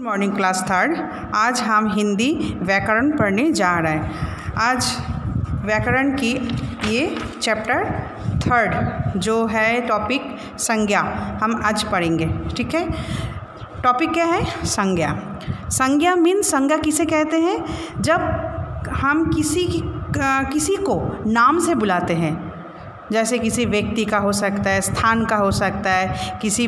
Morning class third. आज हम हिंदी व्याकरण पढ़ने जा रहे हैं। आज व्याकरण की ये चैप्टर थर्ड जो है टॉपिक संज्ञा हम आज पढ़ेंगे। ठीक है, टॉपिक क्या है? संज्ञा। संज्ञा मीन संज्ञा किसे कहते हैं? जब हम किसी को नाम से बुलाते हैं, जैसे किसी व्यक्ति का हो सकता है, स्थान का हो सकता है, किसी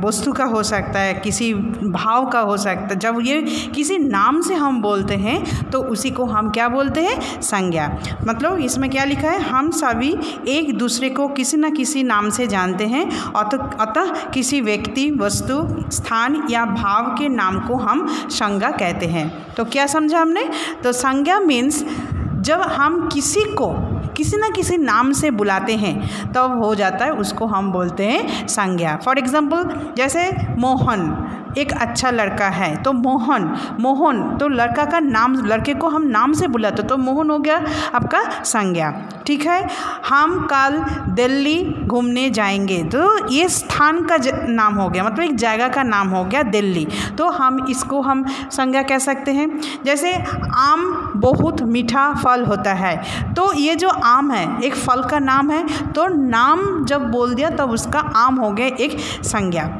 वस्तु का हो सकता है, किसी भाव का हो सकता है। जब ये किसी नाम से हम बोलते हैं तो उसी को हम क्या बोलते हैं? संज्ञा। मतलब इसमें क्या लिखा है? हम सभी एक दूसरे को किसी न किसी नाम से जानते हैं, अतः किसी व्यक्ति, वस्तु, स्थान या भाव के नाम को हम संज्ञा कहते हैं। तो क्या समझा हमने? तो संज्ञा मीन्स जब हम किसी को किसी न किसी नाम से बुलाते हैं तब हो जाता है, उसको हम बोलते हैं संज्ञा। फॉर एग्जाम्पल जैसे मोहन एक अच्छा लड़का है तो मोहन तो लड़का का नाम, लड़के को हम नाम से बुलाते तो मोहन हो गया आपका संज्ञा। ठीक है, हम कल दिल्ली घूमने जाएंगे तो ये स्थान का नाम हो गया, मतलब एक जगह का नाम हो गया दिल्ली, तो हम इसको हम संज्ञा कह सकते हैं। जैसे आम बहुत मीठा फल होता है तो ये जो आम है एक फल का नाम है, तो नाम जब बोल दिया तब उसका आम हो गया एक संज्ञा।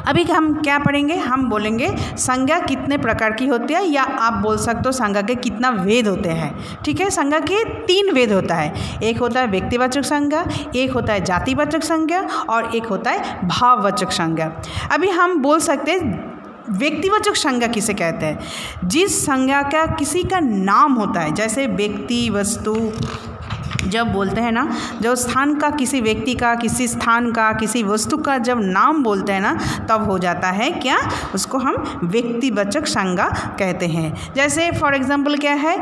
अभी हम क्या पढ़ेंगे? हम बोलेंगे संज्ञा कितने प्रकार की होती है, या आप बोल सकते हो संज्ञा के कितना वेद होते हैं। ठीक है, संज्ञा के 3 वेद होता है। एक होता है व्यक्तिवाचक संज्ञा, एक होता है जातिवाचक संज्ञा और एक होता है भाववाचक संज्ञा। अभी हम बोल सकते हैं व्यक्तिवाचक संज्ञा किसे कहते हैं? जिस संज्ञा का किसी का नाम होता है, जैसे व्यक्ति, वस्तु जब बोलते हैं ना, जो स्थान का, किसी व्यक्ति का, किसी स्थान का, किसी वस्तु का जब नाम बोलते हैं ना, तब हो जाता है क्या? उसको हम व्यक्तिवाचक संज्ञा कहते हैं। जैसे फॉर एग्जांपल क्या है?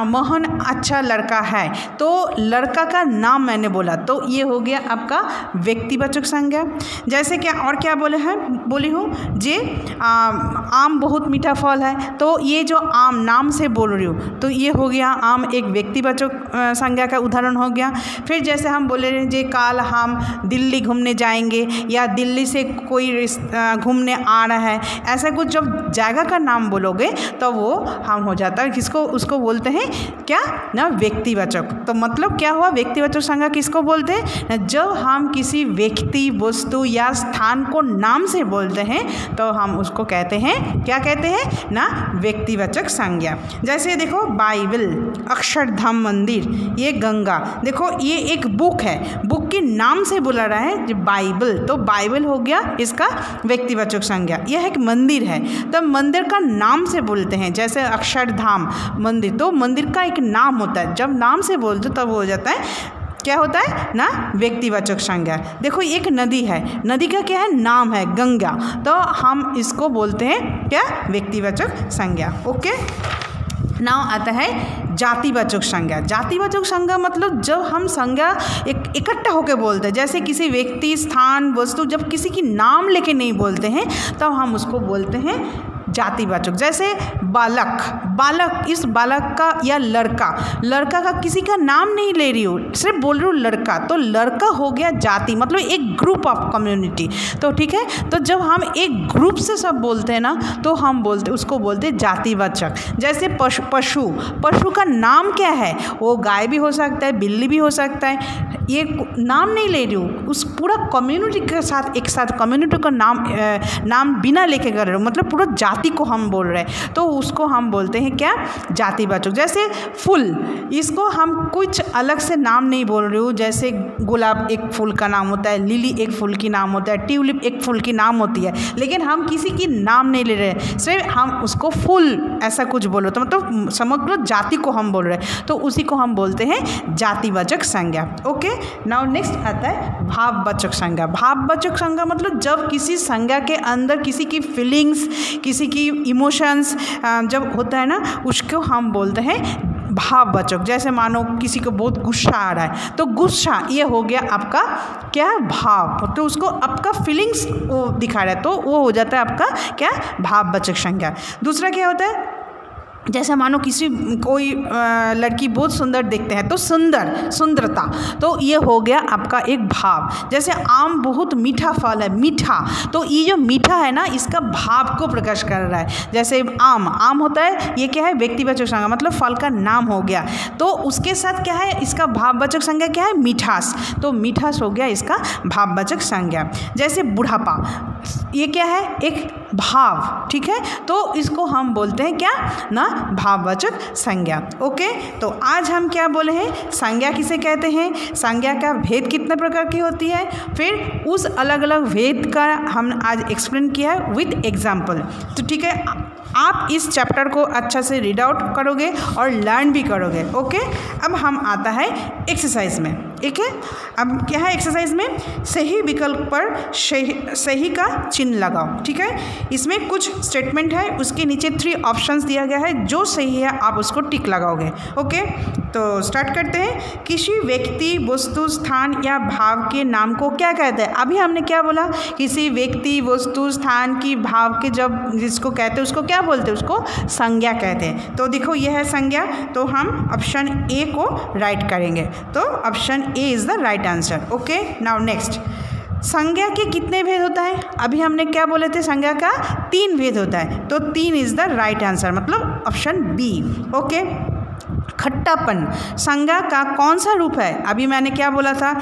मोहन अच्छा लड़का है तो लड़का का नाम मैंने बोला तो ये हो गया आपका व्यक्तिवाचक संज्ञा। जैसे क्या और क्या बोली हूँ जे आम बहुत मीठा फल है तो ये जो आम नाम से बोल रही हूँ तो ये हो गया आम, एक व्यक्तिवाचक संज्ञा का उदाहरण हो गया। फिर जैसे हम बोले रहे जे कल हम दिल्ली घूमने जाएंगे या दिल्ली से कोई घूमने आ रहा है, ऐसा कुछ जब जगह का नाम बोलोगे तो वो हम हो जाता है किसको? उसको बोलते हैं क्या ना? व्यक्तिवाचक। तो मतलब क्या हुआ? व्यक्तिवाचक संज्ञा किसको बोलते हैं? जब हम किसी व्यक्ति, वस्तु या स्थान को नाम से बोलते हैं तो हम उसको कहते हैं, क्या कहते हैं ना? व्यक्तिवाचक संज्ञा। जैसे देखो बाइबल, अक्षरधाम मंदिर, ये गंगा। देखो ये एक बुक है, बुक के नाम से बोला रहा है बाइबल, तो बाइबल हो गया इसका व्यक्तिवाचक संज्ञा। यह एक मंदिर है तो मंदिर का नाम से बोलते हैं, जैसे अक्षरधाम मंदिर, तो मंदिर का एक नाम होता है, जब नाम से बोलते तब हो जाता है क्या होता है ना? व्यक्तिवाचक संज्ञा। देखो एक नदी है, नदी का क्या है? नाम है गंगा, तो हम इसको बोलते हैं क्या? व्यक्तिवाचक संज्ञा। ओके, नाउ आता है जातिवाचक संज्ञा। जातिवाचक संज्ञा मतलब जब हम संज्ञा इकट्ठा होकर बोलते हैं, जैसे किसी व्यक्ति, स्थान, वस्तु जब किसी की नाम लेके नहीं बोलते हैं तब हम उसको बोलते हैं जातिवाचक। जैसे बालक, इस बालक का या लड़का का किसी का नाम नहीं ले रही हूँ, सिर्फ बोल रही हूँ लड़का, तो लड़का हो गया जाति, मतलब एक ग्रुप ऑफ कम्युनिटी। तो ठीक है, तो जब हम एक ग्रुप से सब बोलते हैं ना तो हम उसको बोलते हैं जातिवाचक। जैसे पशु का नाम क्या है? वो गाय भी हो सकता है, बिल्ली भी हो सकता है, ये नाम नहीं ले रही हूँ, उस पूरा कम्युनिटी के साथ एक साथ कम्युनिटी का नाम बिना लेके कर रहे हो, मतलब पूरा जाति को हम बोल रहे हैं तो उसको हम बोलते हैं क्या? जातिवाचक। जैसे फूल, इसको हम कुछ अलग से नाम नहीं बोल रही हूँ, जैसे गुलाब एक फूल का नाम होता है, लिली एक फूल की नाम होता है, ट्यूलिप एक फूल की नाम होती है, लेकिन हम किसी की नाम नहीं ले रहे, सिर्फ हम उसको फूल ऐसा कुछ बोलो तो मतलब समग्र जाति को हम बोल रहे हैं, तो उसी को हम बोलते हैं जातिवाचक संज्ञा। ओके, नाउ नेक्स्ट आता है भाववाचक संज्ञा। भाववाचक संज्ञा मतलब जब किसी संज्ञा के अंदर किसी की फीलिंग्स, किसी की इमोशंस जब होता है ना, उसको हम बोलते हैं भाववाचक। जैसे मानो किसी को बहुत गुस्सा आ रहा है तो गुस्सा ये हो गया आपका क्या? भाव, तो उसको आपका फीलिंग्स वो दिखा रहा है तो वो हो जाता है आपका क्या? भाववाचक संज्ञा। दूसरा क्या होता है? जैसे मानो कोई लड़की बहुत सुंदर देखते हैं तो सुंदरता, तो ये हो गया आपका एक भाव। जैसे आम बहुत मीठा फल है, मीठा, तो ये जो मीठा है ना इसका भाव को प्रकाश कर रहा है। जैसे आम होता है, ये क्या है, व्यक्तिवाचक संज्ञा, मतलब फल का नाम हो गया। तो उसके साथ क्या है, इसका भाववाचक संज्ञा क्या है, मिठास, तो मिठास हो गया इसका भाववाचक संज्ञा। जैसे बुढ़ापा, ये क्या है, एक भाव, ठीक है, तो इसको हम बोलते हैं क्या ना, भाववाचक संज्ञा। ओके, तो आज हम क्या बोले हैं, संज्ञा किसे कहते हैं, संज्ञा का भेद कितने प्रकार की होती है, फिर उस अलग अलग भेद का हम आज एक्सप्लेन किया है विद एग्जाम्पल। तो ठीक है, आप इस चैप्टर को अच्छा से रीड आउट करोगे और लर्न भी करोगे। ओके, अब हम आता है एक्सरसाइज में। ठीक है, अब क्या है एक्सरसाइज में, सही विकल्प पर सही का चिन्ह लगाओ। ठीक है, इसमें कुछ स्टेटमेंट है, उसके नीचे 3 ऑप्शंस दिया गया है, जो सही है आप उसको टिक लगाओगे। ओके, तो स्टार्ट करते हैं। किसी व्यक्ति, वस्तु, स्थान या भाव के नाम को क्या कहते हैं। अभी हमने क्या बोला, किसी व्यक्ति, वस्तु, स्थान की, भाव के जब जिसको कहते हैं उसको क्या बोलते हैं, उसको संज्ञा कहते हैं। तो देखो ये है संज्ञा, तो हम ऑप्शन ए को राइट करेंगे, तो option A is the right answer. Okay, now next, संज्ञा के कितने भेद होता है। अभी हमने क्या बोले थे, संज्ञा का 3 भेद होता है, तो 3 इज़ द राइट आंसर, मतलब ऑप्शन बी। ओके, खट्टापन संज्ञा का कौन सा रूप है। अभी मैंने क्या बोला था,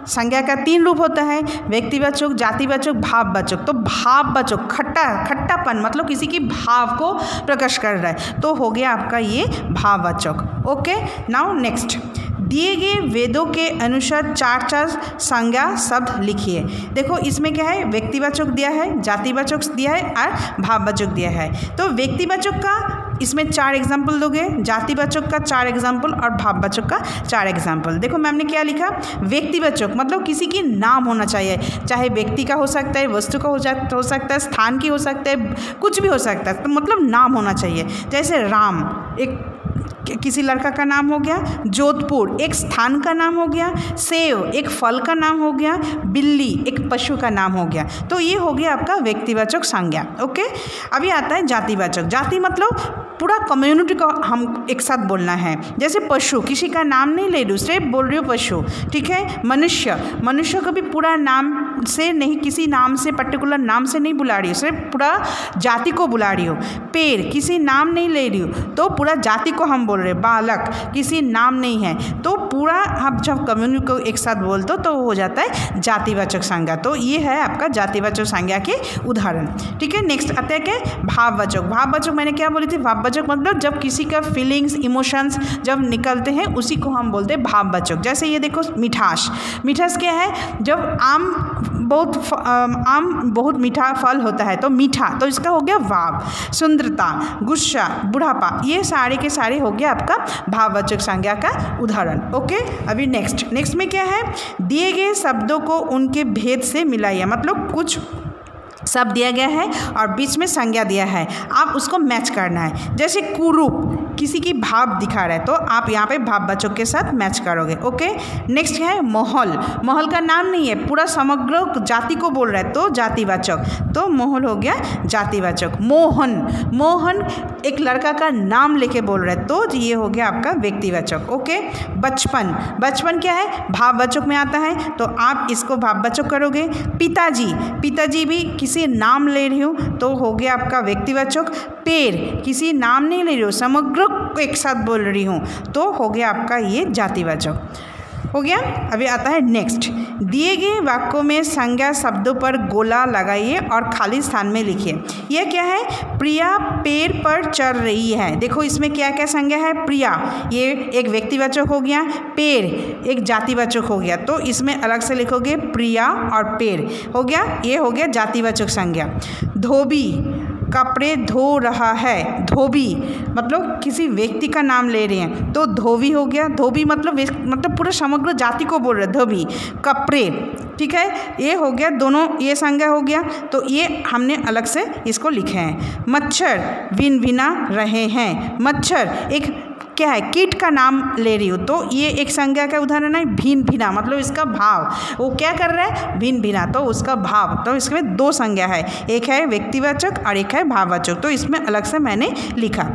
संज्ञा का 3 रूप होता है, व्यक्तिवाचक, जातिवाचक, भाववाचक। तो भाववाचक खट्टापन मतलब किसी की भाव को प्रकाश कर रहा है, तो हो गया आपका ये भाववाचक। ओके, नाउ नेक्स्ट, दिए गए वेदों के अनुसार 4 संज्ञा शब्द लिखिए। देखो इसमें क्या है, व्यक्तिवाचक दिया है, जातिवाचक दिया है और भाववाचक दिया है। तो व्यक्तिवाचक का इसमें 4 एग्जाम्पल दोगे, जातिवाचक का 4 एग्जाम्पल और भाववाचक का 4 एग्जाम्पल। देखो मैम ने क्या लिखा, व्यक्तिवाचक मतलब किसी की नाम होना चाहिए, चाहे व्यक्ति का हो सकता है, वस्तु का हो सकता है, स्थान की हो सकता है, कुछ भी हो सकता है, तो मतलब नाम होना चाहिए। जैसे राम एक किसी लड़का का नाम हो गया, जोधपुर एक स्थान का नाम हो गया, सेव एक फल का नाम हो गया, बिल्ली एक पशु का नाम हो गया। तो ये हो गया आपका व्यक्तिवाचक संज्ञा। ओके, अभी आता है जातिवाचक। जाति मतलब पूरा कम्युनिटी को हम एक साथ बोलना है। जैसे पशु, किसी का नाम नहीं ले रही हूँ, सिर्फ बोल रही हूँ पशु। ठीक है, मनुष्य को भी पूरा नाम से नहीं, किसी नाम से, पर्टिकुलर नाम से नहीं बुला रही हूँ, सिर्फ पूरा जाति को बुला रही हूँ। पेड़ किसी नाम नहीं ले रही हूँ, तो पूरा जाति को हम बोल रहे। बालक किसी नाम नहीं है, तो पूरा हम जब कम्युनिटी को एक साथ बोलते तो हो जाता है जातिवाचक संज्ञा। तो ये है आपका जातिवाचक संज्ञा के उदाहरण। ठीक है, नेक्स्ट आते हैं क्या, भाववाचक। भाववाचक मैंने क्या बोली थी, भाववाचक मतलब जब किसी का फीलिंग्स, इमोशंस जब निकलते हैं उसी को हम बोलते हैं भाववाचक। जैसे ये देखो मिठास, मिठास क्या है, जब आम बहुत मीठा फल होता है तो मीठा, तो इसका हो गया भाव। सुंदरता, गुस्सा, बुढ़ापा, ये सारे के सारे हो गया आपका भाववाचक संज्ञा का उदाहरण। ओके, अभी नेक्स्ट में क्या है, दिए गए शब्दों को उनके भेद से मिलाइए। मतलब कुछ शब्द दिया गया है और बीच में संज्ञा दिया है, आप उसको मैच करना है। जैसे कुरूप किसी की भाव दिखा रहा है, तो आप यहाँ पे भाववाचक के साथ मैच करोगे। ओके, नेक्स्ट है मोहल। मोहल का नाम नहीं है, पूरा समग्र जाति को बोल रहा है, तो जातिवाचक, तो मोहल हो गया जातिवाचक। मोहन एक लड़का का नाम लेके बोल रहा है, तो ये हो गया आपका व्यक्तिवाचक। ओके, बचपन क्या है, भाववाचक में आता है, तो आप इसको भाववाचक करोगे। पिताजी भी किसी नाम ले रही हूँ, तो हो गया आपका व्यक्तिवाचक। पेड़ किसी नाम नहीं ले रही हूँ, समग्र को एक साथ बोल रही हूँ, तो हो गया आपका ये जातिवाचक हो गया। अभी आता है नेक्स्ट, दिए गए वाक्यों में संज्ञा शब्दों पर गोला लगाइए और खाली स्थान में लिखिए। यह क्या है, प्रिया पेड़ पर चढ़ रही है। देखो इसमें क्या क्या संज्ञा है, प्रिया ये एक व्यक्तिवाचक हो गया, पेड़ एक जातिवाचक हो गया, तो इसमें अलग से लिखोगे प्रिया और पेड़ हो गया, ये हो गया जातिवाचक संज्ञा। धोबी कपड़े धो रहा है, धोबी मतलब किसी व्यक्ति का नाम ले रहे हैं, तो धोबी हो गया। धोबी मतलब पूरा समग्र जाति को बोल रहे हैं, धोबी। कपड़े, ठीक है, ये हो गया, दोनों ये संज्ञा हो गया, तो ये हमने अलग से इसको लिखे हैं। मच्छर भिनभिना रहे हैं, मच्छर एक क्या है, कीट का नाम ले रही हूँ, तो ये एक संज्ञा का उदाहरण है। भिन्न मतलब इसका भाव, वो क्या कर रहा है, भिन्न, तो उसका भाव, तो इसमें 2 संज्ञा है, एक है व्यक्तिवाचक और एक है भाववाचक, तो इसमें अलग से मैंने लिखा।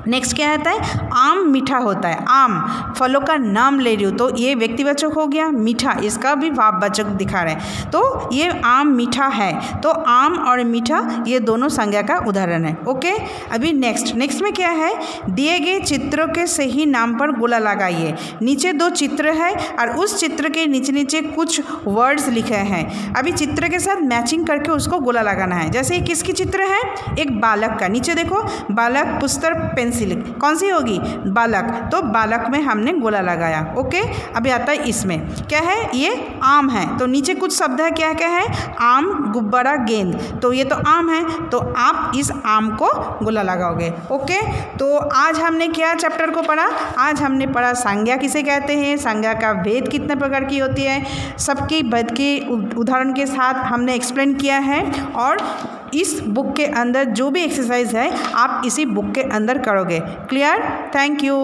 नेक्स्ट क्या आता है, आम मीठा होता है। आम फलों का नाम ले रही हूँ तो ये व्यक्तिवाचक हो गया, मीठा इसका भी भाववाचक दिखा रहे हैं, तो ये आम मीठा है, तो आम और मीठा ये दोनों संज्ञा का उदाहरण है। ओके, अभी नेक्स्ट में क्या है, दिए गए चित्रों के सही नाम पर गोला लगाइए। नीचे 2 चित्र है और उस चित्र के नीचे नीचे कुछ वर्ड्स लिखे हैं। अभी चित्र के साथ मैचिंग करके उसको गोला लगाना है। जैसे किसकी चित्र है, एक बालक का, नीचे देखो बालक पुस्तक पेंसिल, कौन सी होगी, बालक, तो बालक में हमने गोला लगाया। ओके, अभी आता है इसमें क्या है, ये आम है, तो नीचे कुछ शब्द है, क्या क्या है, आम, गुब्बारा, गेंद, तो ये तो आम है, तो आप इस आम को गोला लगाओगे। ओके, तो आज हमने क्या चैप्टर को पढ़ा, आज हमने पढ़ा संज्ञा किसे कहते हैं, संज्ञा का भेद कितने प्रकार की होती है, सबकी भेद के उदाहरण के साथ हमने एक्सप्लेन किया है। और इस बुक के अंदर जो भी एक्सरसाइज है आप इसी बुक के अंदर करोगे। क्लियर? Thank you.